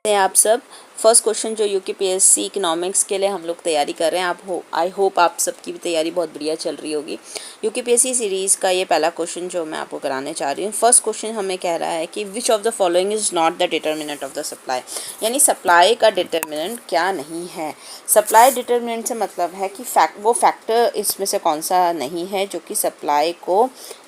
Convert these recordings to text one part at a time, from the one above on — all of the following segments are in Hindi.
हैं आप सब। फर्स्ट क्वेश्चन जो यूकेपीएससी इकोनॉमिक्स के लिए हम लोग तैयारी कर रहे हैं, आई होप आप सबकी भी तैयारी बहुत बढ़िया चल रही होगी। यूकेपीएससी सीरीज़ का ये पहला क्वेश्चन जो मैं आपको कराने चाह रही हूँ। फर्स्ट क्वेश्चन हमें कह रहा है कि which of the following is not the determinant of the supply, यानी सप्लाई का डिटर्मिनेंट क्या नहीं है। सप्लाई डिटर्मिनेंट से मतलब है कि वो फैक्टर इसमें से कौन सा नहीं है जो कि सप्लाई को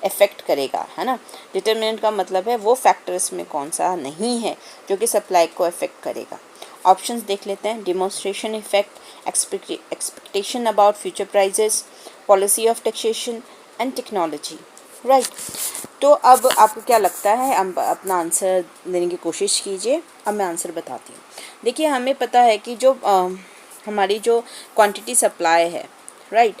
अफेक्ट करेगा, है ना। डिटर्मिनेंट का मतलब है वो फैक्टर इसमें कौन सा नहीं है जो कि सप्लाई को अफेक्ट करेगा। ऑप्शंस देख लेते हैं। Demonstration effect, expectation about future prices, policy of taxation and technology. Right, तो अब आपको क्या लगता है, अब अपना आंसर देने की कोशिश कीजिए। अब मैं आंसर बताती हूँ। देखिए, हमें पता है कि जो हमारी जो क्वांटिटी सप्लाई है, राइट,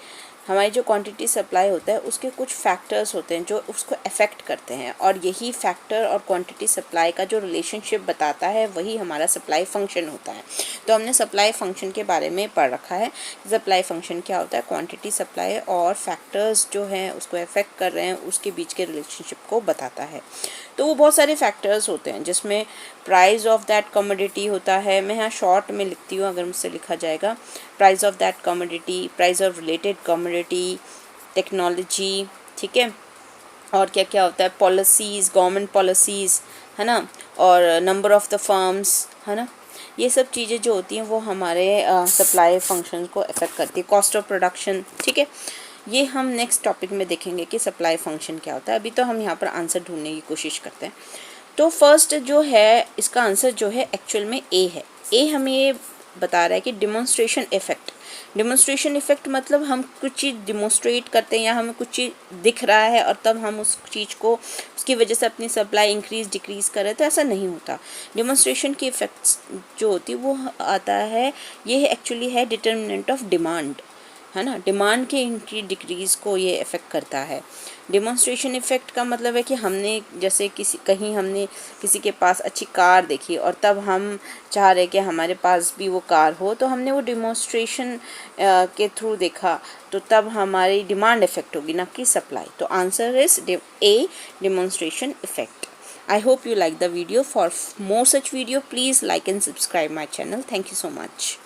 हमारी जो क्वांटिटी सप्लाई होता है उसके कुछ फैक्टर्स होते हैं जो उसको अफेक्ट करते हैं, और यही फैक्टर और क्वांटिटी सप्लाई का जो रिलेशनशिप बताता है वही हमारा सप्लाई फंक्शन होता है। तो हमने सप्लाई फंक्शन के बारे में पढ़ रखा है। सप्लाई फंक्शन क्या होता है, क्वांटिटी सप्लाई और फैक्टर्स जो हैं उसको अफेक्ट कर रहे हैं उसके बीच के रिलेशनशिप को बताता है। तो वो बहुत सारे फैक्टर्स होते हैं जिसमें प्राइस ऑफ दैट कमोडिटी होता है। मैं यहाँ शॉर्ट में लिखती हूँ, अगर मुझसे लिखा जाएगा, price of that commodity, price of related commodity, technology, ठीक है। और क्या क्या होता है, पॉलिसीज़, गवर्नमेंट पॉलिसीज़, है ना, और नंबर ऑफ़ द फर्म्स, है ना। ये सब चीज़ें जो होती हैं वो हमारे सप्लाई फंक्शन को अफेक्ट करती है। कॉस्ट ऑफ प्रोडक्शन, ठीक है। ये हम नेक्स्ट टॉपिक में देखेंगे कि सप्लाई फंक्शन क्या होता है। अभी तो हम यहाँ पर आंसर ढूंढने की कोशिश करते हैं। तो फर्स्ट जो है इसका आंसर जो है एक्चुअल में ए है। ए हमें ये बता रहा है कि डिमॉन्स्ट्रेशन इफेक्ट। डिमॉन्स्ट्रेशन इफेक्ट मतलब हम कुछ चीज़ डिमॉन्स्ट्रेट करते हैं या हमें कुछ चीज़ दिख रहा है और तब हम उस चीज़ को उसकी वजह से अपनी सप्लाई इंक्रीज डिक्रीज़ कर रहे हैं, तो ऐसा नहीं होता। डिमॉन्स्ट्रेशन की इफेक्ट्स जो होती है वो आता है, ये एक्चुअली है डिटर्मिनेंट ऑफ डिमांड, है ना। डिमांड के इंक्रीज डिक्रीज़ को ये इफ़ेक्ट करता है। डिमॉन्स्ट्रेशन इफ़ेक्ट का मतलब है कि हमने जैसे हमने किसी के पास अच्छी कार देखी और तब हम चाह रहे कि हमारे पास भी वो कार हो, तो हमने वो डिमॉन्स्ट्रेशन के थ्रू देखा, तो तब हमारी डिमांड इफ़ेक्ट होगी, ना कि सप्लाई। तो answer is a, demonstration effect. I hope you like the video. For more such video, please like and subscribe my channel. Thank you so much.